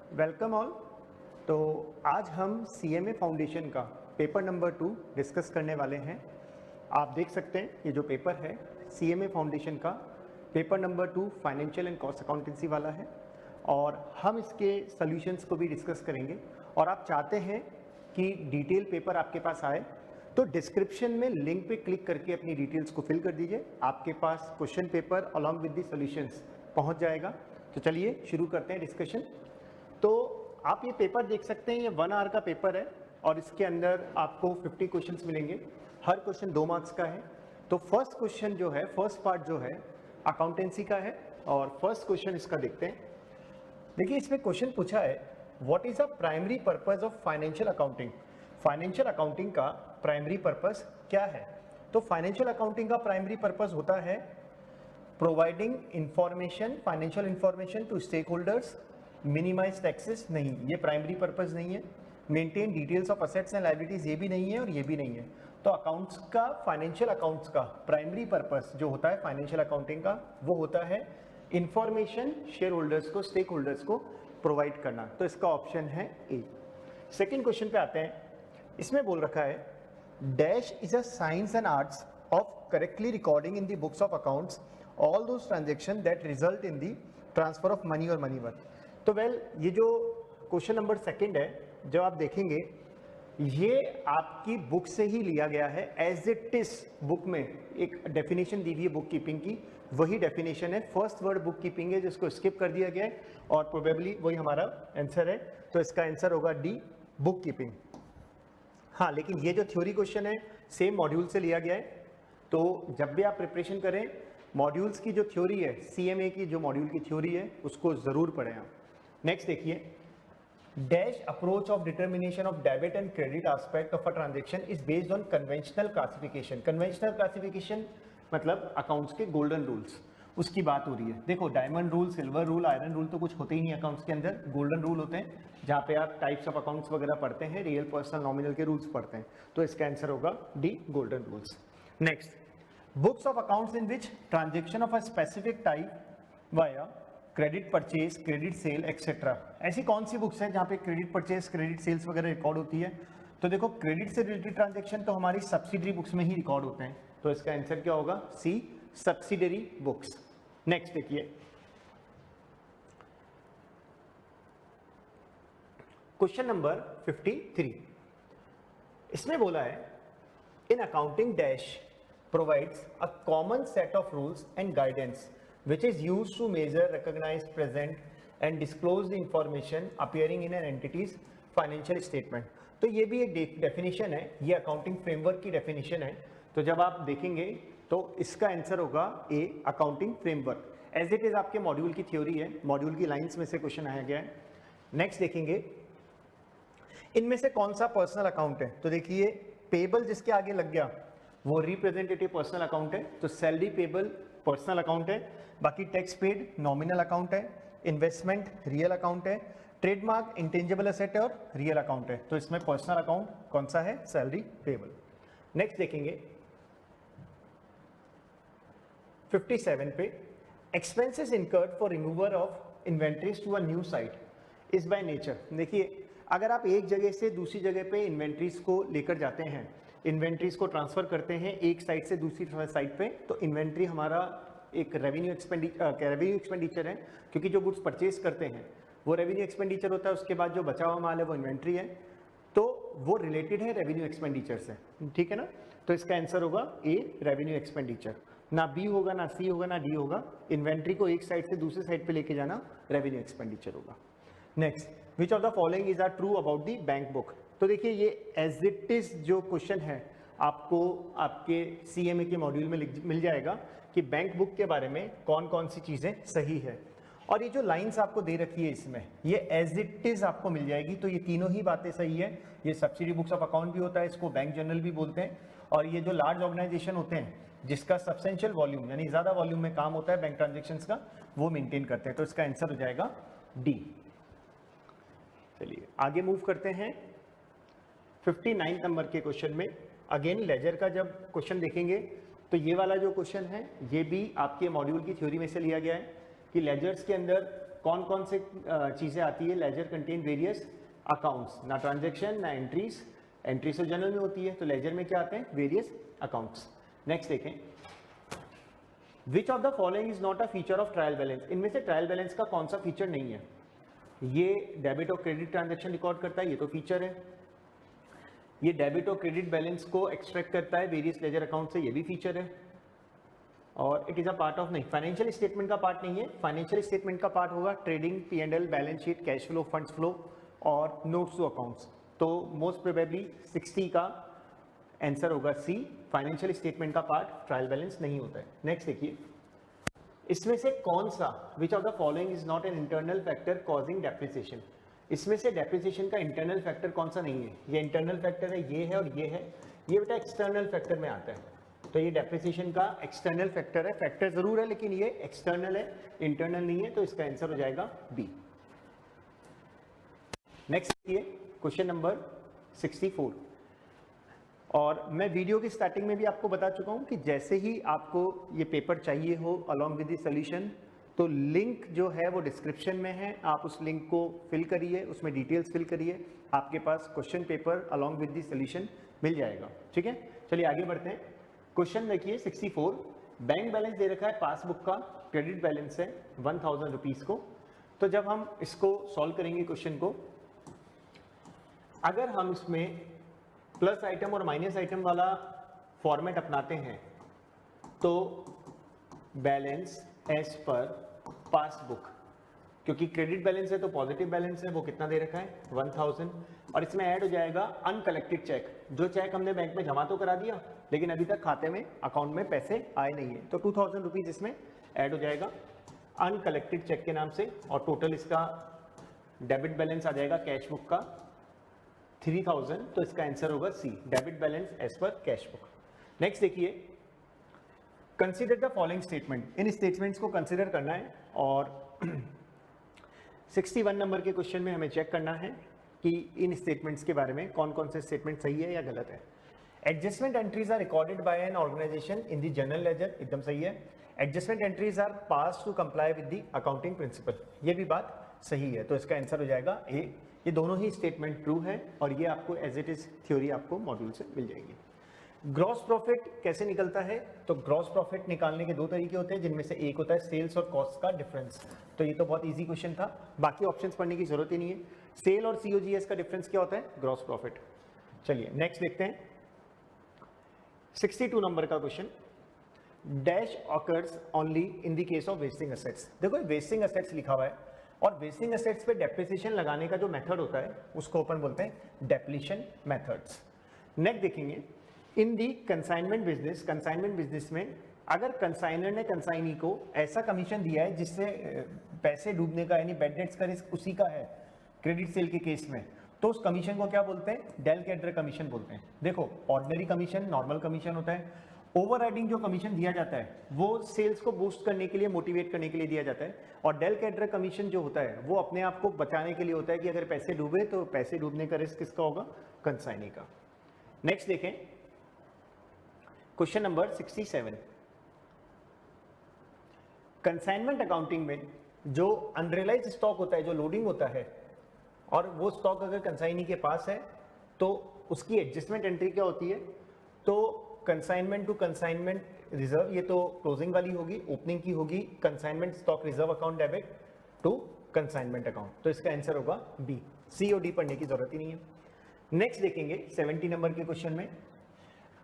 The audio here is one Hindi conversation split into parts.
Welcome all. तो आज हम सीएमए फाउंडेशन का पेपर नंबर 2 डिस्कस करने वाले हैं। आप देख सकते हैं ये जो पेपर है सीएमए फाउंडेशन का paper number 2 financial and cost accountancy वाला है और हम इसके सॉल्यूशंस को भी डिस्कस करेंगे। और आप चाहते हैं कि डिटेल पेपर आपके पास आए तो डिस्क्रिप्शन में लिंक पे क्लिक करके अपनी डिटेल्स को फिल कर दीजिए, आपके पास question paper along with the solutions पहुंच जाएगा। तो चलिए शुरू करते हैं डिस्कशन। तो आप ये पेपर देख सकते हैं, ये 1 आवर का पेपर है और इसके अंदर आपको 50 क्वेश्चंस मिलेंगे। हर क्वेश्चन 2 मार्क्स का है। तो फर्स्ट क्वेश्चन जो है, फर्स्ट पार्ट जो है अकाउंटेंसी का है और फर्स्ट क्वेश्चन इसका देखते हैं। देखिए इसमें क्वेश्चन पूछा है what is the primary purpose of financial accounting. Financial accounting का प्राइमरी पर्पस क्या है? तो फाइनेंशियल अकाउंटिंग का प्राइमरी पर्पस होता है providing information, financial information to stakeholders, minimise taxes, नहीं ये प्राइमरी पर्पस नहीं है। Maintain details of assets and liabilities, ये भी नहीं है और ये भी नहीं है। तो अकाउंट्स का, फाइनेंशियल अकाउंट्स का प्राइमरी पर्पस जो होता है फाइनेंशियल अकाउंटिंग का, वो होता है इंफॉर्मेशन शेयर होल्डर्स को, स्टेक होल्डर्स को प्रोवाइड करना। तो इसका ऑप्शन है ए। सेकेंड क्वेश्चन पे आते हैं। इसमें बोल रखा है dash is a science and arts of correctly recording in the books of accounts all those transaction that result in the transfer of money और मनी वर्थ। तो ये जो क्वेश्चन नंबर सेकंड है, जब आप देखेंगे ये आपकी बुक से ही लिया गया है। एज इट इज बुक में एक डेफिनेशन दी हुई है बुक कीपिंग की, वही डेफिनेशन है। फर्स्ट वर्ड बुक कीपिंग है जिसको स्किप कर दिया गया है और प्रोबेबली वही हमारा आंसर है। तो इसका आंसर होगा डी, बुक कीपिंग। हाँ, लेकिन ये जो थ्योरी क्वेश्चन है सेम मॉड्यूल से लिया गया है। तो जब भी आप प्रिपरेशन करें, मॉड्यूल्स की जो थ्योरी है, सीएमए की जो मॉड्यूल की थ्योरी है, उसको जरूर पढ़ें आप। नेक्स्ट देखिए, dash approach of determination of debit and credit aspect of a transaction is based on conventional classification. Conventional classification मतलब अकाउंट्स के गोल्डन रूल्स, उसकी बात हो रही है। देखो diamond rule, silver rule, iron rule तो कुछ होते ही नहीं अकाउंट्स के अंदर। गोल्डन रूल होते हैं जहाँ पे आप टाइप्स ऑफ अकाउंट्स वगैरह पढ़ते हैं, रियल, पर्सनल, नॉमिनल के रूल्स पढ़ते हैं। तो इसका आंसर होगा D, golden rules. Next, books of accounts in which transaction of a specific type via credit purchase, credit sale etcetera. ऐसी कौन सी बुक्स हैं जहाँ पे क्रेडिट परचेज, क्रेडिट सेल्स वगैरह रिकॉर्ड होती है? तो देखो क्रेडिट से रिलेटेड ट्रांजैक्शन तो हमारी सब्सिडरी बुक्स में ही रिकॉर्ड होते हैं। तो इसका आंसर क्या होगा? सी, सब्सिडरी बुक्स। नेक्स्ट देखिए, क्वेश्चन नंबर 53। इसमें बोला है in accounting dash provides a common set of rules and guidance which is used to measure, recognize, present and disclose the information appearing in an entity's financial statement। तो ये भी एक डेफिनेशन है, ये अकाउंटिंग फ्रेमवर्क की डेफिनेशन है। तो जब आप देखेंगे तो इसका आंसर होगा A, accounting framework. As it is आपके मॉड्यूल की थ्योरी है, मॉड्यूल की लाइंस में से क्वेश्चन आया गया है। नेक्स्ट देखेंगे, इनमें से कौन सा पर्सनल अकाउंट है? तो देखिए पेबल जिसके आगे लग गया वो रिप्रेजेंटेटिव पर्सनल अकाउंट है। तो सैलरी पेबल पर्सनल अकाउंट है, बाकी टैक्स पेड नॉमिनल अकाउंट है, इन्वेस्टमेंट रियल अकाउंट है, ट्रेडमार्क इंटेंजिबल एसेट है और रियल अकाउंट है। तो इसमें पर्सनल अकाउंट कौन सा है? Salary payable. नेक्स्ट देखेंगे 57 पे, expenses incurred for remover of inventories to a new site is by nature. देखिए अगर आप एक जगह से दूसरी जगह पे इन्वेंट्रीज को लेकर जाते हैं, इन्वेंट्रीज को ट्रांसफर करते हैं एक साइट से दूसरी साइट पे, तो इन्वेंट्री हमारा एक रेवेन्यू एक्सपेंडिचर है, क्योंकि जो गुड्स परचेज करते हैं वो रेवेन्यू एक्सपेंडिचर होता है। उसके बाद जो बचा हुआ माल है वो इन्वेंट्री है, तो वो रिलेटेड है रेवेन्यू एक्सपेंडिचर से, ठीक है ना। तो इसका आंसर होगा ए, रेवेन्यू एक्सपेंडिचर। ना बी होगा, ना सी होगा, ना डी होगा। इन्वेंट्री को एक साइड से दूसरी साइड पे लेके जाना रेवेन्यू एक्सपेंडिचर होगा। Next, which of the following is are true about the bank book. तो देखिए ये एज इट इज जो क्वेश्चन है आपको आपके सीएमए के मॉड्यूल में मिल जाएगा कि बैंक बुक के बारे में कौन कौन सी चीजें सही है। और ये जो लाइंस आपको दे रखी है इसमें, ये एज इट इज आपको मिल जाएगी। तो ये तीनों ही बातें सही है। ये सब्सिडी बुक्स ऑफ अकाउंट भी होता है, इसको बैंक जर्नल भी बोलते हैं। और ये जो लार्ज ऑर्गेनाइजेशन होते हैं जिसका सब्सटेंशियल वॉल्यूम यानी ज्यादा वॉल्यूम में काम होता है बैंक ट्रांजेक्शन्स का, वो मेंटेन करते हैं। तो इसका आंसर हो जाएगा डी। चलिए आगे मूव करते हैं 59 नंबर के क्वेश्चन में। अगेन लेजर का जब क्वेश्चन देखेंगे तो ये वाला जो क्वेश्चन है ये भी आपके मॉड्यूल की थ्योरी में से लिया गया है कि लेजर्स के अंदर कौन कौन से चीज़ें आती है, लेजर कंटेन वेरियस अकाउंट्स, ना ट्रांजेक्शन ना एंट्रीज, एंट्रीज तो जनरल में होती है, तो लेजर में क्या आते हैं, वेरियस अकाउंट्स। नेक्स्ट देखें, विच of the following is not a feature of trial balance, इनमें से ट्रायल बैलेंस का कौन सा फीचर नहीं है। ये डेबिट और क्रेडिट ट्रांजेक्शन रिकॉर्ड करता है, ये तो फीचर है। ये डेबिट और क्रेडिट बैलेंस को एक्सट्रैक्ट करता है वेरियस लेजर अकाउंट से, ये भी फीचर है। और it is a part of, नहीं, फाइनेंशियल स्टेटमेंट का पार्ट नहीं है। फाइनेंशियल स्टेटमेंट का पार्ट होगा trading, P&L, balance sheet, cash flow, funds flow और नोट्स टू अकाउंट्स। तो मोस्ट प्रोबेबली 60 का आंसर होगा सी, फाइनेंशियल स्टेटमेंट का पार्ट ट्रायल बैलेंस नहीं होता है। नेक्स्ट देखिए, इसमें से कौन सा, विच of the following is not an internal factor causing depreciation, इसमें से डेप्रिसिएशन का इंटरनल फैक्टर कौन सा नहीं है। ये इंटरनल फैक्टर है, ये है और ये है, ये बेटा एक्सटर्नल फैक्टर में आता है। तो ये डेप्रिसिएशन का एक्सटर्नल फैक्टर है, फैक्टर जरूर है लेकिन ये एक्सटर्नल है, इंटरनल नहीं है, तो इसका आंसर हो जाएगा बी। नेक्स्ट देखिए, क्वेश्चन नंबर 64। और मैं वीडियो की स्टार्टिंग में भी आपको बता चुका हूं कि जैसे ही आपको ये पेपर चाहिए हो अलॉन्ग विद द सॉल्यूशन, तो लिंक जो है वो डिस्क्रिप्शन में है, आप उस लिंक को फिल करिए, उसमें डिटेल्स फिल करिए, आपके पास question paper along with the solution मिल जाएगा। ठीक है, चलिए आगे बढ़ते हैं। क्वेश्चन देखिए 64, बैंक बैलेंस दे रखा है पासबुक का, क्रेडिट बैलेंस है 1000 रुपीज को। तो जब हम इसको सॉल्व करेंगे क्वेश्चन को, अगर हम इसमें प्लस आइटम और माइनस आइटम वाला फॉर्मेट अपनाते हैं तो बैलेंस एज पर पासबुक, क्योंकि क्रेडिट बैलेंस है तो पॉजिटिव बैलेंस है, वो कितना दे रखा है 1000, और इसमें ऐड हो जाएगा अनकलेक्टेड चेक, जो चेक हमने बैंक में जमा तो करा दिया लेकिन अभी तक खाते में, अकाउंट में पैसे आए नहीं है, तो 2000 रुपीज इसमें ऐड हो जाएगा अनकलेक्टेड चेक के नाम से। और टोटल इसका डेबिट बैलेंस आ जाएगा कैश बुक का 3000, तो इसका आंसर होगा C, debit balance as per cash book. Next देखिए, कंसीडर द फॉलोइंग स्टेटमेंट, इन स्टेटमेंट्स को कंसीडर करना है और 61 नंबर के क्वेश्चन में हमें चेक करना है कि इन स्टेटमेंट्स के बारे में कौन कौन से स्टेटमेंट सही है या गलत है। Adjustment entries are recorded by an organisation in the general ledger, एकदम सही है। Adjustment entries are pass to comply with the accounting principle, ये भी बात सही है, तो इसका आंसर हो जाएगा ए। ये दोनों ही स्टेटमेंट ट्रू है और ये आपको एज इट इज थ्योरी आपको मॉड्यूल से मिल जाएगी। ग्रॉस प्रॉफिट कैसे निकलता है, तो ग्रॉस प्रॉफिट निकालने के दो तरीके होते हैं, जिनमें से एक होता है सेल्स और कॉस्ट का डिफरेंस। तो ये तो बहुत इजी क्वेश्चन था, बाकी ऑप्शंस पढ़ने की जरूरत ही नहीं है। सेल और सीओजीएस का डिफरेंस क्या होता है, ग्रॉस प्रॉफिट। चलिए नेक्स्ट देखते हैं 62 नंबर का question, dash occurs only in the case of wasting assets. देखो वेस्टिंग एसेट्स लिखा हुआ है और वेस्टिंग एसेट्स पे डेप्रिसिएशन लगाने का जो मेथड होता है उसको अपन बोलते हैं डेप्लीशन मेथड्स। नेक्स्ट देखेंगे, इन दी कंसाइनमेंट बिजनेस, कंसाइनमेंट बिजनेस में अगर कंसाइनर ने कंसाइनी को ऐसा कमीशन दिया है जिससे पैसे डूबने का यानी बैड डेट्स का रिस्क उसी का है क्रेडिट सेल के केस में, तो उस कमीशन को क्या बोलते हैं, डेल कैडर कमीशन बोलते हैं। देखो ऑर्डिनरी कमीशन नॉर्मल कमीशन होता है, ओवरराइडिंग जो कमीशन दिया जाता है वो सेल्स को बूस्ट करने के लिए, मोटिवेट करने के लिए दिया जाता है, और डेल कैडर कमीशन जो होता है वो अपने आप को बचाने के लिए होता है कि अगर पैसे डूबे तो पैसे डूबने का रिस्क किसका होगा, कंसाइनी का। नेक्स्ट देखें क्वेश्चन नंबर 67, कंसाइनमेंट अकाउंटिंग में जो अनरियलाइज्ड स्टॉक होता है, जो लोडिंग होता है, और वो स्टॉक अगर कंसाइनी के पास है तो उसकी एडजस्टमेंट एंट्री क्या होती है, तो कंसाइनमेंट टू कंसाइनमेंट रिजर्व, ये तो क्लोजिंग वाली होगी, ओपनिंग की होगी consignment stock reserve account debit to consignment account, तो इसका आंसर होगा बी। सी और डी पढ़ने की जरूरत ही नहीं है। नेक्स्ट देखेंगे 70 नंबर के क्वेश्चन में,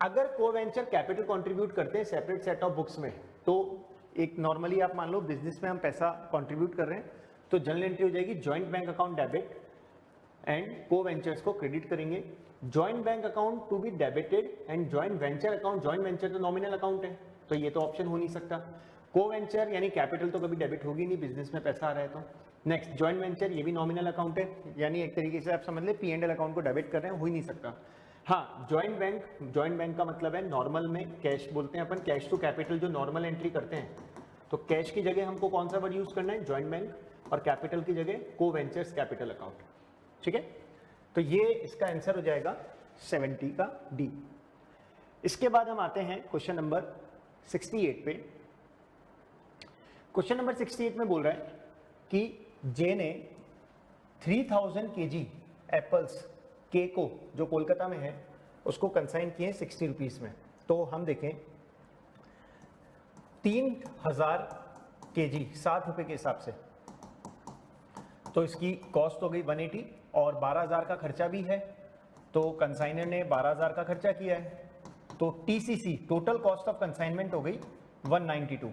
अगर कोवेंचर कैपिटल कंट्रीब्यूट करते हैं सेपरेट सेट ऑफ बुक्स में, तो एक नॉर्मली आप मान लो बिजनेस में हम पैसा कंट्रीब्यूट कर रहे हैं तो जनरल एंट्री हो जाएगी joint bank account debit and coventurers को क्रेडिट करेंगे। Joint bank account to be debited and joint venture account, joint venture तो नॉमिनल अकाउंट है तो ये तो ऑप्शन हो नहीं सकता। कोवेंचर यानी कैपिटल तो कभी डेबिट होगी नहीं, बिजनेस में पैसा आ रहा है तो। नेक्स्ट जॉइंट वेंचर, ये भी नॉमिनल अकाउंट है, यानी एक तरीके से आप समझ ले P&L अकाउंट को डेबिट कर रहे हैं, हो ही नहीं सकता। हाँ जॉइंट बैंक का मतलब है नॉर्मल में कैश बोलते हैं अपन, कैश टू कैपिटल जो नॉर्मल एंट्री करते हैं, तो कैश की जगह हमको कौन सा वर्ड यूज करना है, जॉइंट बैंक, और कैपिटल की जगह कोवेंचर्स कैपिटल अकाउंट। ठीक है, तो ये इसका आंसर हो जाएगा 70 का डी। इसके बाद हम आते हैं क्वेश्चन नंबर 68 पे। क्वेश्चन नंबर 68 में बोल रहा है कि जे ने 3000 kg एप्पल्स के को जो कोलकाता में है उसको कंसाइन किए 60 रुपीज़ में। तो हम देखें 3000 kg 60 रुपये के हिसाब से, तो इसकी कॉस्ट हो गई 180 और 12,000 का खर्चा भी है, तो कंसाइनर ने 12,000 का खर्चा किया है, तो TCC total cost of consignment हो गई 192।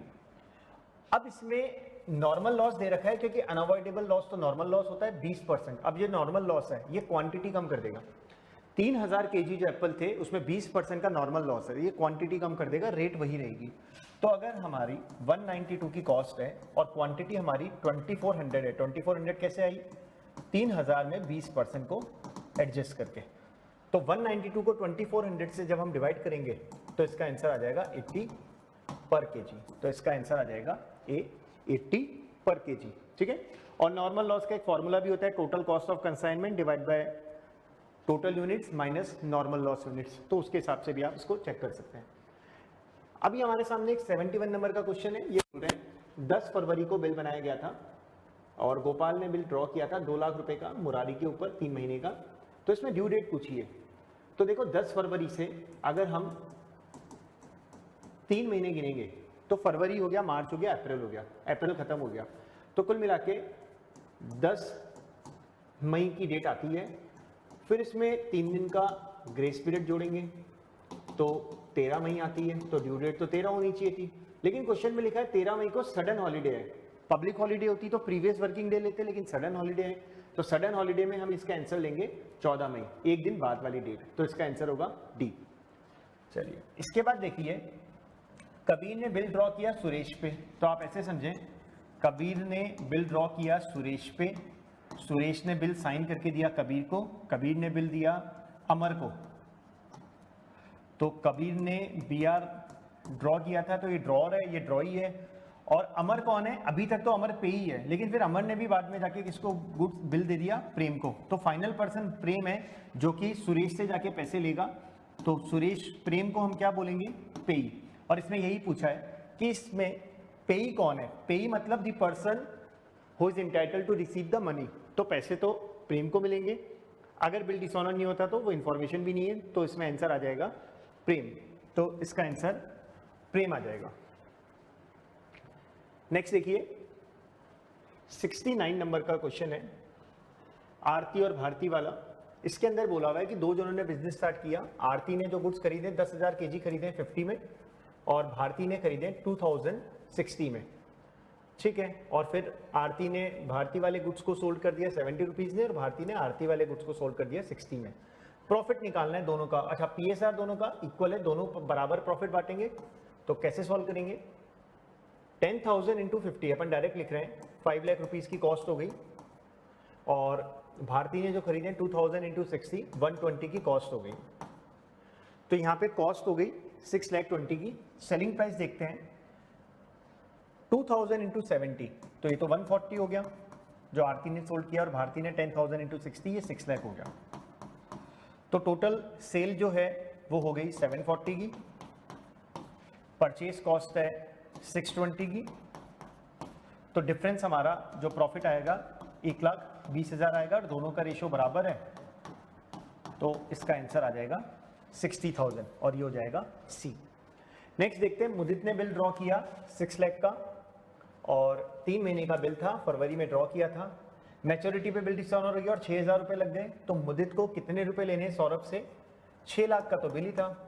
अब इसमें नॉर्मल लॉस दे रखा है क्योंकि अनअवॉइडेबल लॉस तो नॉर्मल लॉस होता है 20%। अब ये नॉर्मल लॉस है, ये क्वांटिटी कम कर देगा। 3000 kg जो एप्पल थे उसमें 20% का नॉर्मल लॉस है, ये क्वांटिटी कम कर देगा, रेट वही रहेगी। तो अगर हमारी 192 की कॉस्ट है और क्वांटिटी हमारी 2400 है, 2400 कैसे आई? 3000 में 20% को एडजस्ट करके। तो 192 को 2400 से जब हम डिवाइड करेंगे तो इसका आंसर आ जाएगा 80 पर केजी। तो इसका आंसर आ जाएगा 80 पर केजी, ठीक है। और नॉर्मल लॉस का एक फॉर्मूला भी होता है, total cost of consignment divide by total units minus normal loss units, तो उसके हिसाब से भी आप इसको चेक कर सकते हैं। अभी हमारे सामने एक 71 नंबर का क्वेश्चन है। ये बोल रहे हैं 10 फरवरी को बिल बनाया गया था और गोपाल ने बिल ड्रॉ किया था 2 लाख रुपए का मुरारी के ऊपर 3 महीने का। तो इसमें ड्यू डेट पूछी है। तो देखो 10 फरवरी से अगर हम 3 महीने गिनेंगे तो फरवरी हो गया, मार्च हो गया, अप्रैल हो गया, अप्रैल खत्म हो गया, तो कुल मिला के 10 मई की डेट आती है। फिर इसमें 3 दिन का ग्रेस पीरियड जोड़ेंगे तो 13 मई आती है, तो ड्यू डेट तो 13 होनी चाहिए थी, लेकिन क्वेश्चन में लिखा है 13 मई को सडन हॉलीडे है। पब्लिक हॉलीडे होती तो प्रीवियस वर्किंग डे लेते, लेकिन सडन हॉलीडे है, तो सडन हॉलीडे में हम इसका आंसर लेंगे 14 मई, एक दिन बाद वाली डेट, तो इसका आंसर होगा डी। चलिए इसके बाद देखिए, कबीर ने बिल ड्रॉ किया सुरेश पे, तो आप ऐसे समझें कबीर ने बिल ड्रॉ किया सुरेश पे, सुरेश ने बिल साइन करके दिया कबीर को, कबीर ने बिल दिया अमर को, तो कबीर ने बीआर ड्रॉ किया था, तो ये ड्रॉर है, ये ड्रॉ ही है। और अमर कौन है? अभी तक तो अमर पे ही है, लेकिन फिर अमर ने भी बाद में जाके किसको गुड्स बिल दे दिया? प्रेम को। तो फाइनल पर्सन प्रेम है जो कि सुरेश से जाके पैसे लेगा, तो सुरेश प्रेम को हम क्या बोलेंगे? पेई। और इसमें यही पूछा है कि इसमें पेई कौन है? पेई मतलब the person who is entitled to receive the money, तो पैसे तो प्रेम को मिलेंगे। अगर बिल डिसऑनर नहीं होता तो वो इन्फॉर्मेशन भी नहीं है, तो इसमें आंसर आ जाएगा प्रेम, तो इसका आंसर प्रेम आ जाएगा। नेक्स्ट देखिए 69 नंबर का क्वेश्चन है, आरती और भारती वाला। इसके अंदर बोला हुआ है कि दो जनों ने बिजनेस स्टार्ट किया। आरती ने जो गुड्स खरीदे 10,000 केजी खरीदे 50 में, और भारती ने खरीदे 2060 में, ठीक है। और फिर आरती ने भारती वाले गुड्स को सोल्ड कर दिया 70 रुपीज़ ने, और भारती ने आरती वाले गुड्स को सोल्ड कर दिया 60 में। प्रॉफिट निकालना है दोनों का। अच्छा, पीएसआर दोनों का इक्वल है, दोनों बराबर प्रॉफिट बांटेंगे, तो कैसे सॉल्व करेंगे? 10,000 इंटू 50 अपन डायरेक्ट लिख रहे हैं, 5 लाख रुपीज़ की कॉस्ट हो गई, और भारती ने जो खरीदे 2000 इंटू 60 120 की कॉस्ट हो गई। तो यहाँ पे कॉस्ट हो गई 6,20,000 की। सेलिंग प्राइस देखते हैं 2000 इंटू 70, तो ये तो 140 हो गया जो आरती ने सोल्ड किया, और भारती ने 10,000 इंटू 60, ये 6 लाख हो गया। तो टोटल सेल जो है वो हो गई 740 की, परचेज कॉस्ट है 620 की, तो डिफरेंस हमारा जो प्रॉफिट आएगा 1,20,000 आएगा, और दोनों का रेशियो बराबर है, तो इसका आंसर आ जाएगा 60,000 और ये हो जाएगा सी। नेक्स्ट देखते हैं, मुदित ने बिल ड्रॉ किया 6 लाख का, और 3 महीने का बिल था, फरवरी में ड्रॉ किया था। मैच्योरिटी पे बिल डिसऑनर हो गया और 6,000 रुपये लग गए, तो मुदित को कितने रुपए लेने सौरभ से? 6 लाख का तो बिल ही था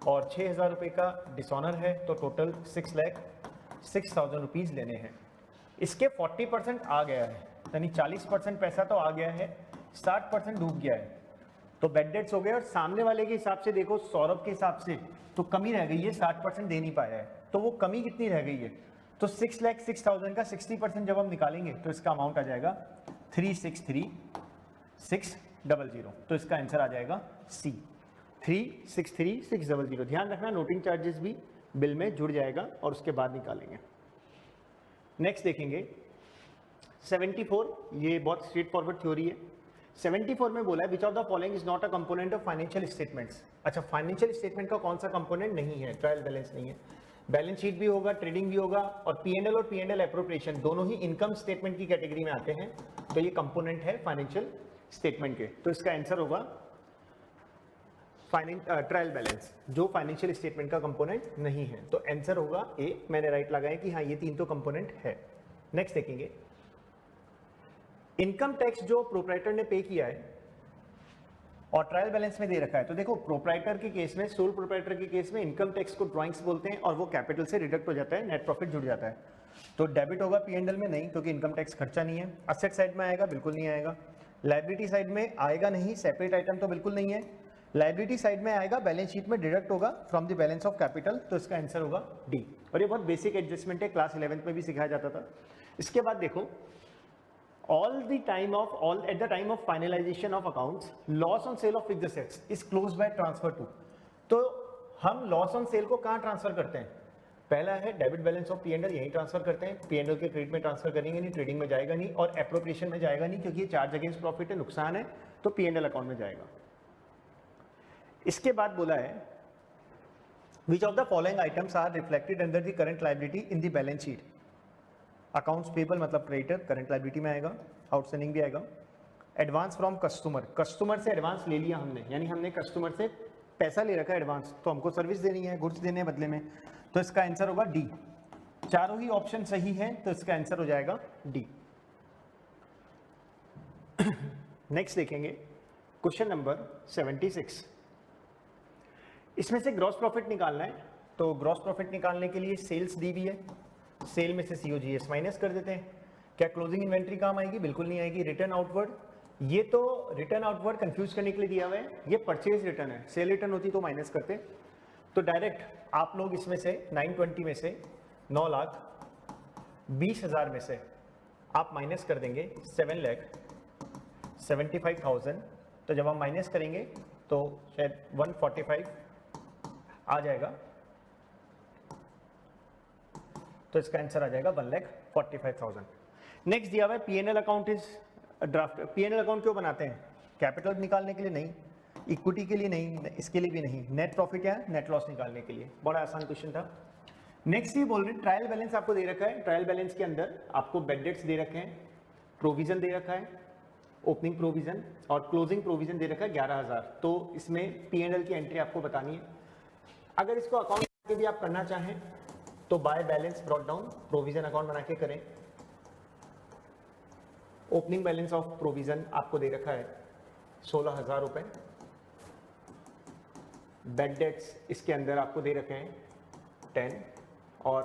और 6,000 रुपये का डिसऑनर है, तो टोटल 6,06,000 रुपीज़ लेने हैं। इसके 40% आ गया है, यानी 40% पैसा तो आ गया है, 60% डूब गया है, तो बैड डेट्स हो गए। और सामने वाले के हिसाब से देखो, सौरभ के हिसाब से तो कमी रह गई है, 60% दे नहीं पाया है, तो वो कमी कितनी रह गई है? तो 6,06,000 का 60% जब हम निकालेंगे तो इसका अमाउंट आ जाएगा 363,600, तो इसका आंसर आ जाएगा सी, 363,600। ध्यान रखना नोटिंग चार्जेस भी बिल में जुड़ जाएगा और उसके बाद निकालेंगे। नेक्स्ट देखेंगे 74, ये बहुत स्ट्रेट फॉरवर्ड थ्योरी है। 74 में बोला है which of the following is not a component of financial statements. अच्छा, फाइनेंशियल स्टेटमेंट का कौन सा कंपोनेंट नहीं है? ट्रायल बैलेंस नहीं है। बैलेंस शीट भी होगा, ट्रेडिंग भी होगा, और पीएनएल और पीएनएल एप्रोप्रिएशन दोनों ही इनकम स्टेटमेंट की कैटेगरी में आते हैं, तो ये कंपोनेंट है फाइनेंशियल स्टेटमेंट के। तो इसका आंसर होगा ट्रायल बैलेंस, जो फाइनेंशियल स्टेटमेंट का कंपोनेंट नहीं है। तो आंसर होगा ए, मैंने राइट लगाया कि हाँ ये तीन तो कंपोनेंट है। नेक्स्ट देखेंगे, इनकम टैक्स जो प्रोप्राइटर ने पे किया है और ट्रायल बैलेंस में दे रखा है। तो देखो प्रोप्राइटर के केस में, सोल प्रोप्राइटर के केस में इनकम टैक्स को ड्राइंग्स बोलते हैं और वो कैपिटल से डिडक्ट हो जाता है, नेट प्रॉफिट जुड़ जाता है। तो डेबिट होगा पीएनएल में नहीं, क्योंकि इनकम टैक्स खर्चा नहीं है। असेट साइड में आएगा, बिल्कुल नहीं आएगा। लायबिलिटी साइड में आएगा नहीं, सेपरेट आइटम तो बिल्कुल नहीं है। लायबिलिटी साइड में आएगा, बैलेंस शीट में डिडक्ट होगा from the balance of capital, तो इसका आंसर होगा डी। और ये बहुत बेसिक एडजस्टमेंट है, क्लास 11th में भी सिखाया जाता था। इसके बाद देखो, at the time of finalization of accounts, loss on sale of fixed assets is closed by transfer to। तो हम लॉस ऑन सेल को कहाँ ट्रांसफर करते हैं? पहला है डेबिट बैलेंस ऑफ पीएनएल, यही ट्रांसफर करते हैं। पीएनएल के क्रेडिट में ट्रांसफर करेंगे नहीं, ट्रेडिंग में जाएगा नहीं, और एप्रोप्रिएशन में जाएगा नहीं, क्योंकि ये चार्ज अगेंस्ट प्रॉफिट है, नुकसान है, तो पीएनएल अकाउंट में जाएगा। इसके बाद बोला है, which of the following items are reflected under the current liability in the balance sheet? Accounts payable मतलब क्रेडिटर, करंट लायबिलिटी में आएगा, आउटस्टैंडिंग भी आएगा। एडवांस फ्रॉम कस्टमर, कस्टमर से एडवांस ले लिया हमने, यानी हमने कस्टमर से पैसा ले रखा है एडवांस, तो हमको सर्विस देनी है, गुड्स देने हैं बदले में, तो इसका आंसर होगा डी। चारों ही ऑप्शन सही हैं, तो इसका आंसर हो जाएगा डी। नेक्स्ट देखेंगे क्वेश्चन नंबर 76। इसमें से ग्रॉस प्रॉफिट निकालना है, तो ग्रॉस प्रॉफिट निकालने के लिए सेल्स दी हुई है, सेल में से सीओजीएस माइनस कर देते हैं। क्या क्लोजिंग इन्वेंट्री काम आएगी? बिल्कुल नहीं आएगी। रिटर्न आउटवर्ड, ये तो रिटर्न आउटवर्ड कंफ्यूज करने के लिए दिया हुआ है, ये परचेज रिटर्न है, सेल रिटर्न होती तो माइनस करते। तो डायरेक्ट आप लोग इसमें से 920 में से 9,20,000 में से आप माइनस कर देंगे 7,75,000। तो जब हम माइनस करेंगे तो शायद 145 आ जाएगा, तो इसका आंसर आ जाएगा 1,45,000। नेक्स्ट दिया हुआ है PNL account is draft. PNL account क्यों बनाते हैं? कैपिटल निकालने के लिए नहीं, इक्विटी के लिए नहीं, इसके लिए भी नहीं, नेट प्रॉफिट या नेट लॉस निकालने के लिए। बड़ा आसान क्वेश्चन था। नेक्स्ट ये बोल रहे हैं ट्रायल बैलेंस आपको दे रखा है, ट्रायल बैलेंस के अंदर आपको बेड डेट्स दे रखे हैं, प्रोविजन दे रखा है, ओपनिंग प्रोविजन और क्लोजिंग प्रोविजन दे रखा है 11,000। तो इसमें पीएनएल की एंट्री आपको बतानी है। अगर इसको अकाउंट के भी आप करना चाहें तो by balance brought down provision account बना के करें। ओपनिंग बैलेंस ऑफ प्रोविजन आपको दे रखा है 16,000 रुपए। बेड डेट्स इसके अंदर आपको दे रखे हैं 10, और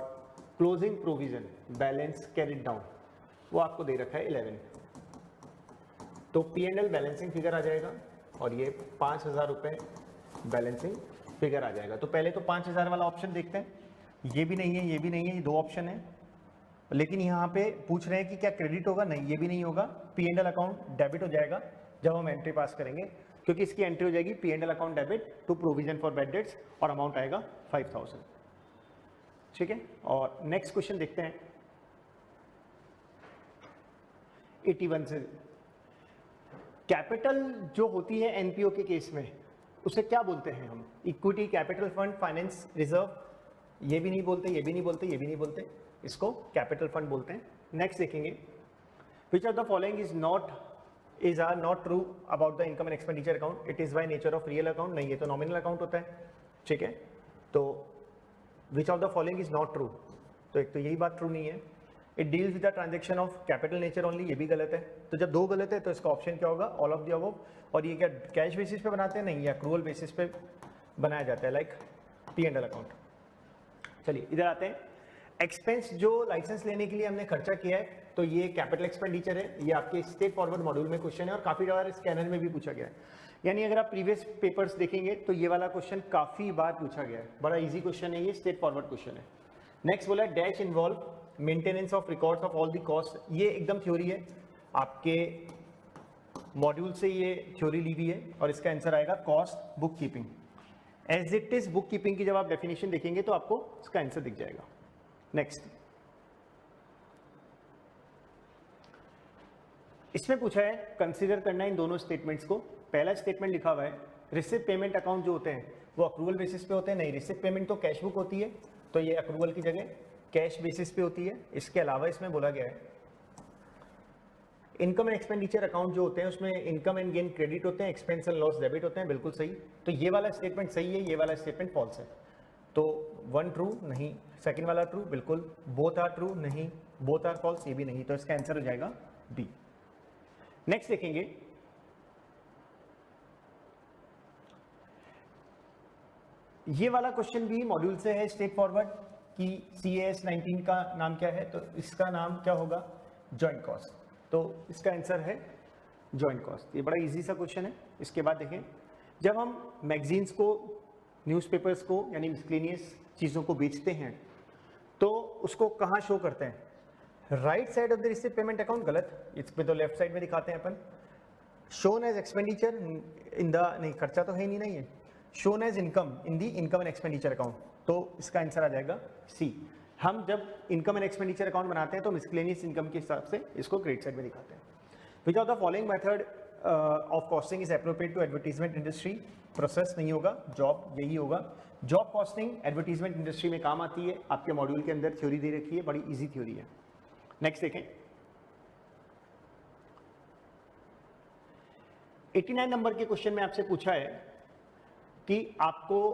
closing provision balance carried down वो आपको दे रखा है 11। तो पीएनएल बैलेंसिंग फिगर आ जाएगा और ये 5,000 रुपए बैलेंसिंग फिगर आ जाएगा। तो पहले तो 5,000 वाला ऑप्शन देखते हैं। ये भी नहीं है, ये भी नहीं है, ये दो ऑप्शन है, लेकिन यहाँ पे पूछ रहे हैं कि क्या क्रेडिट होगा? नहीं, ये भी नहीं होगा। पीएनएल अकाउंट डेबिट हो जाएगा जब हम एंट्री पास करेंगे, क्योंकि इसकी एंट्री हो जाएगी PNL account debit to provision for bad debts और अमाउंट आएगा 5,000। ठीक है, और नेक्स्ट क्वेश्चन देखते हैं 81 से। कैपिटल जो होती है एनपीओ के केस में उसे क्या बोलते हैं हम? Equity, capital fund, finance reserve, ये भी नहीं बोलते, ये भी नहीं बोलते, ये भी नहीं बोलते, इसको कैपिटल फंड बोलते हैं। नेक्स्ट देखेंगे, which of the following is are not true about the income and expenditure account, it is by nature of real account. नहीं, ये तो नॉमिनल अकाउंट होता है। ठीक है, तो विच of the following is not true, तो एक तो यही बात ट्रू नहीं है। It deals with the transaction of capital nature only, ये भी गलत है। तो जब दो गलत है तो इसका ऑप्शन क्या होगा? All of the above. और ये क्या कैश बेसिस पे बनाते हैं? नहीं, ये एक्रूअल बेसिस पे बनाया जाता है, लाइक पीएनएल अकाउंट। चलिए इधर आते हैं। एक्सपेंस जो लाइसेंस लेने के लिए हमने खर्चा किया है, तो ये कैपिटल एक्सपेंडिचर है। ये आपके स्टेट फॉरवर्ड मॉड्यूल में क्वेश्चन है और काफी बार स्कैनर में भी पूछा गया है। यानी अगर आप प्रीवियस पेपर्स देखेंगे तो ये वाला क्वेश्चन काफी बार पूछा गया है। बड़ा इजी क्वेश्चन है, ये स्टेट फॉरवर्ड क्वेश्चन है। नेक्स्ट बोला dash involve maintenance of records of all the cost. ये एकदम थ्योरी है, आपके मॉड्यूल से ये थ्योरी ली हुई है और इसका आंसर आएगा cost bookkeeping. As it is bookkeeping की जब आप डेफिनेशन देखेंगे तो आपको इसका आंसर दिख जाएगा। नेक्स्ट, इसमें पूछा है कंसीडर करना इन दोनों स्टेटमेंट्स को। पहला स्टेटमेंट लिखा हुआ है रिसिप्ट पेमेंट अकाउंट जो होते हैं वो अक्रूवल बेसिस पे होते हैं। नहीं, रिसिप्ट पेमेंट तो कैश बुक होती है तो ये अक्रूवल की जगह कैश बेसिस पे होती है। इसके अलावा इसमें बोला गया है इनकम एंड एक्सपेंडिचर अकाउंट जो होते हैं उसमें इनकम एंड गेन क्रेडिट होते हैं, एक्सपेंस एंड लॉस डेबिट होते हैं। बिल्कुल सही। तो ये वाला स्टेटमेंट सही है, ये वाला स्टेटमेंट फॉल्स है। तो 1 ट्रू नहीं, सेकंड वाला ट्रू बिल्कुल, बोथ आर ट्रू नहीं, बोथ आर फॉल्स ये भी नहीं। तो इसका आंसर हो जाएगा बी। नेक्स्ट देखेंगे, ये वाला क्वेश्चन भी मॉड्यूल से है स्ट्रेट फॉरवर्ड कि CAS 19 का नाम क्या है, तो इसका नाम क्या होगा, जॉइंट कॉस्ट। तो इसका आंसर है जॉइंट कॉस्ट। ये बड़ा इजी सा क्वेश्चन है। इसके बाद देखें, जब हम मैगजीन्स को, न्यूज़पेपर्स को यानी मिसलेनियस चीज़ों को बेचते हैं तो उसको कहाँ शो करते हैं, right side of the receive payment account. गलत, इसमें तो लेफ्ट साइड में दिखाते हैं अपन। Shown as expenditure in the, नहीं खर्चा तो है नहीं है, shown as income in the income and expenditure account. तो इसका आंसर आ जाएगा सी। हम जब इनकम एंड एक्सपेंडिचर अकाउंट बनाते हैं तो मिसलेनियस इनकम के हिसाब से इसको क्रेडिट साइड में दिखाते हैं। Which of the following method of costing is appropriate to advertisement industry. Process नहीं होगा, जॉब यही होगा। जॉब कॉस्टिंग एडवर्टीजमेंट इंडस्ट्री में काम आती है। आपके मॉड्यूल के अंदर थ्योरी दे रखी है, बड़ी इजी थ्योरी है। नेक्स्ट देखें, 89 नंबर के क्वेश्चन में आपसे पूछा है कि आपको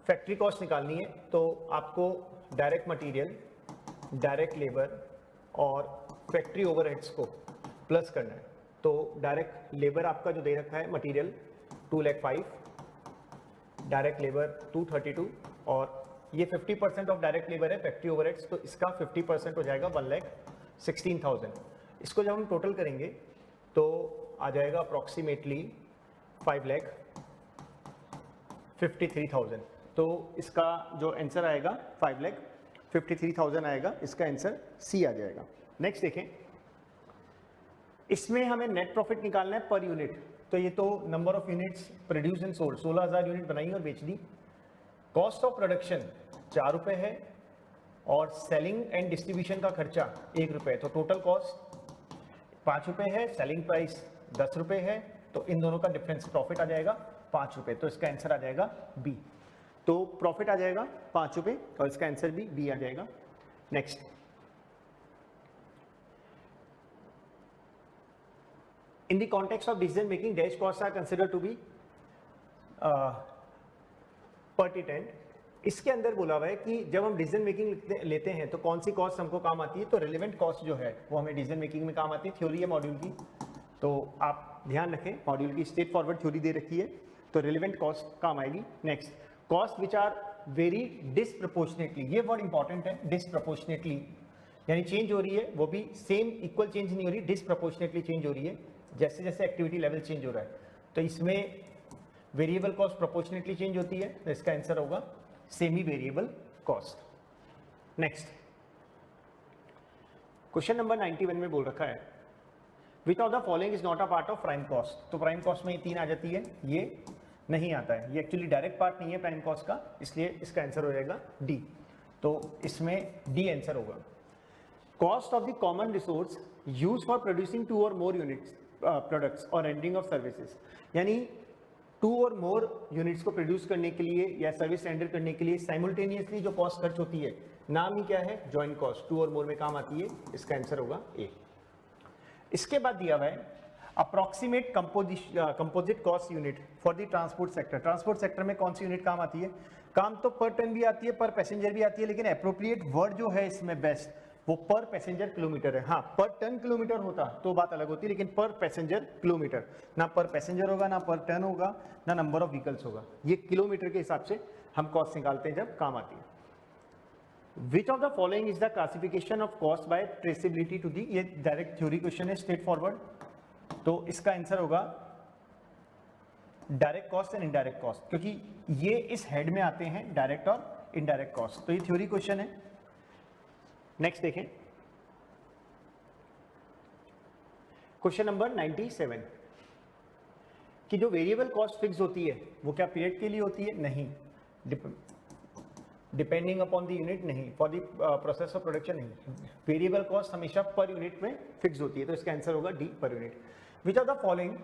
फैक्ट्री कॉस्ट निकालनी है, तो आपको डायरेक्ट मटेरियल, डायरेक्ट लेबर और फैक्ट्री ओवरहेड्स को प्लस करना है। तो डायरेक्ट लेबर आपका जो दे रखा है मटेरियल 2,05,000, डायरेक्ट लेबर 232 और ये 50% ऑफ डायरेक्ट लेबर है फैक्ट्री ओवरहेड्स, तो इसका 50% हो जाएगा 1,16,000। इसको जब हम टोटल करेंगे तो आ जाएगा अप्रॉक्सीमेटली 5,53,000। तो इसका जो आंसर आएगा 5,53,000 आएगा। इसका आंसर सी आ जाएगा। नेक्स्ट देखें, इसमें हमें नेट प्रॉफिट निकालना है पर यूनिट। तो ये तो number of units produce and sold, 16,000 unit बनाई और बेच दी। कॉस्ट ऑफ प्रोडक्शन 4 रुपये है और सेलिंग एंड डिस्ट्रीब्यूशन का खर्चा 1 रुपये, तो टोटल कॉस्ट 5 रुपये है, सेलिंग प्राइस 10 रुपये है, तो इन दोनों का डिफरेंस प्रॉफिट आ जाएगा 5 रुपये। तो इसका आंसर आ जाएगा बी। तो प्रॉफिट आ जाएगा 5 रुपये और इसका आंसर भी बी आ जाएगा। Next, in the context of decision making dash cost are consider to be pertinent. इसके अंदर बोला हुआ है कि जब हम डिसीजन मेकिंग लेते हैं तो कौन सी कॉस्ट हमको काम आती है, तो रिलेवेंट कॉस्ट जो है वो हमें डिसीजन मेकिंग में काम आती है। थ्योरी है मॉड्यूल की, तो आप ध्यान रखें, मॉड्यूल की स्ट्रेट फॉरवर्ड थ्योरी दे रखी है, तो रिलेवेंट कॉस्ट काम आएगी। Next, cost which are very disproportionately, ये वर्ड इंपॉर्टेंट है, डिसप्रपोर्शनेटली यानी चेंज हो रही है, वो भी सेम इक्वल चेंज नहीं हो रही, डिसप्रपोर्शनेटली चेंज हो रही है जैसे जैसे एक्टिविटी लेवल चेंज हो रहा है। तो इसमें वेरिएबल कॉस्ट प्रोपोर्शनेटली चेंज होती है, तो इसका आंसर होगा semi variable cost. Next, question number 91 में बोल रखा है which of the following is not a part of prime cost. तो प्राइम कॉस्ट में ये 3 आ जाती है, ये नहीं आता है, ये एक्चुअली डायरेक्ट पार्ट नहीं है प्राइम कॉस्ट का, इसलिए इसका आंसर हो जाएगा डी। तो इसमें डी आंसर होगा। Cost of the common resource use for producing 2 और मोर यूनिट्स प्रोडक्ट्स और रेंडरिंग ऑफ सर्विसेज, यानी 2 और मोर यूनिट्स को प्रोड्यूस करने के लिए या सर्विस रेंडर करने के लिए साइमल्टेनियसली जो कॉस्ट खर्च होती है, नाम ही क्या है, जॉइंट कॉस्ट। 2 और मोर में काम आती है, इसका आंसर होगा ए। इसके बाद दिया हुआ है approximate composite cost unit for the transport sector. Transport sector में कौन सी यूनिट काम आती है, काम तो पर टन भी आती है, पर पैसेंजर भी आती है, लेकिन अप्रोप्रिएट वर्ड जो है इसमें बेस्ट वो पर पैसेंजर किलोमीटर है। हाँ, पर टन किलोमीटर होता तो बात अलग होती, लेकिन पर पैसेंजर किलोमीटर, ना पर पैसेंजर होगा, ना पर टन होगा, ना नंबर ऑफ व्हीकल्स होगा, ये किलोमीटर के हिसाब से हम कॉस्ट निकालते हैं जब काम आती है। Which of the following is the classification of cost by traceability to the, ये डायरेक्ट थ्योरी क्वेश्चन है, स्ट्रेट फॉरवर्ड, तो इसका आंसर होगा direct cost and indirect cost, क्योंकि ये इस हेड में आते हैं डायरेक्ट और इनडायरेक्ट कॉस्ट। तो ये थ्योरी क्वेश्चन है। नेक्स्ट देखें, क्वेश्चन नंबर 97 कि जो वेरिएबल कॉस्ट फिक्स होती है वो क्या पीरियड के लिए होती है, नहीं, डिपेंडिंग अपॉन द यूनिट नहीं, for the process of production नहीं, वेरिएबल कॉस्ट हमेशा पर यूनिट में फिक्स होती है, तो इसका आंसर होगा D, per unit. Which of the following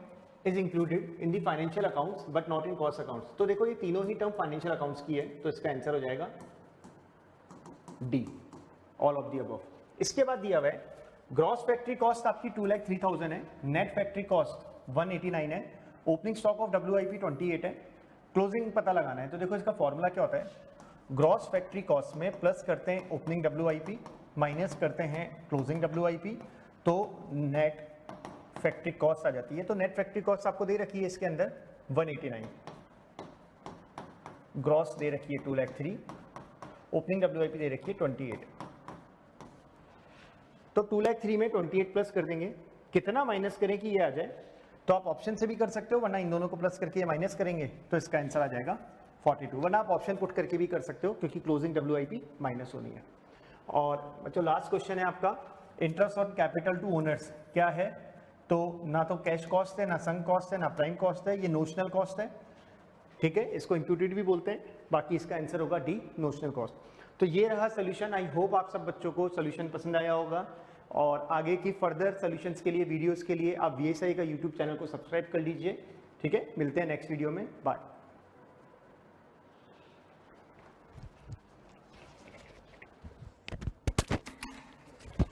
is included in the financial accounts but not in cost accounts. तो देखो ये तीनों ही टर्म फाइनेंशियल अकाउंट्स की है, तो इसका आंसर हो जाएगा D, all of the above. इसके बाद दिया हुआ है ग्रॉस फैक्ट्री कॉस्ट आपकी 2,03,000 है, नेट फैक्ट्री कॉस्ट 189 है, ओपनिंग स्टॉक ऑफ WIP 28 है, क्लोजिंग पता लगाना है। तो देखो इसका फॉर्मूला क्या होता है, ग्रॉस फैक्ट्री कॉस्ट में प्लस करते हैं ओपनिंग WIP माइनस करते हैं क्लोजिंग WIP, तो नेट फैक्ट्री कॉस्ट आ जाती है। तो नेट फैक्ट्री कॉस्ट आपको दे रखी है इसके अंदर 189, ग्रॉस दे रखी है 2,03,000, ओपनिंग WIP दे रखी है 28। तो 2,03,000 में 28 प्लस कर देंगे, कितना माइनस करें कि ये आ जाए, तो आप ऑप्शन से भी कर सकते हो, वरना इन दोनों को प्लस करके ये माइनस करेंगे तो इसका आंसर आ जाएगा 42, वरना आप ऑप्शन पुट करके भी कर सकते हो क्योंकि क्लोजिंग WIP माइनस होनी है। और बच्चों लास्ट क्वेश्चन है आपका interest on capital to owners क्या है, तो ना तो कैश कॉस्ट है, ना संक कॉस्ट है, ना प्राइम कॉस्ट है, ये नोशनल कॉस्ट है, ठीक है, इसको इंप्यूटेड भी बोलते हैं, बाकी इसका आंसर होगा डी, नोशनल कॉस्ट। तो ये रहा सोल्यूशन। आई होप आप सब बच्चों को सोल्यूशन पसंद आया होगा, और आगे की फर्दर सोल्यूशंस के लिए, वीडियोस के लिए आप VSI का यूट्यूब चैनल को सब्सक्राइब कर लीजिए, ठीक है। मिलते हैं नेक्स्ट वीडियो में, बाय।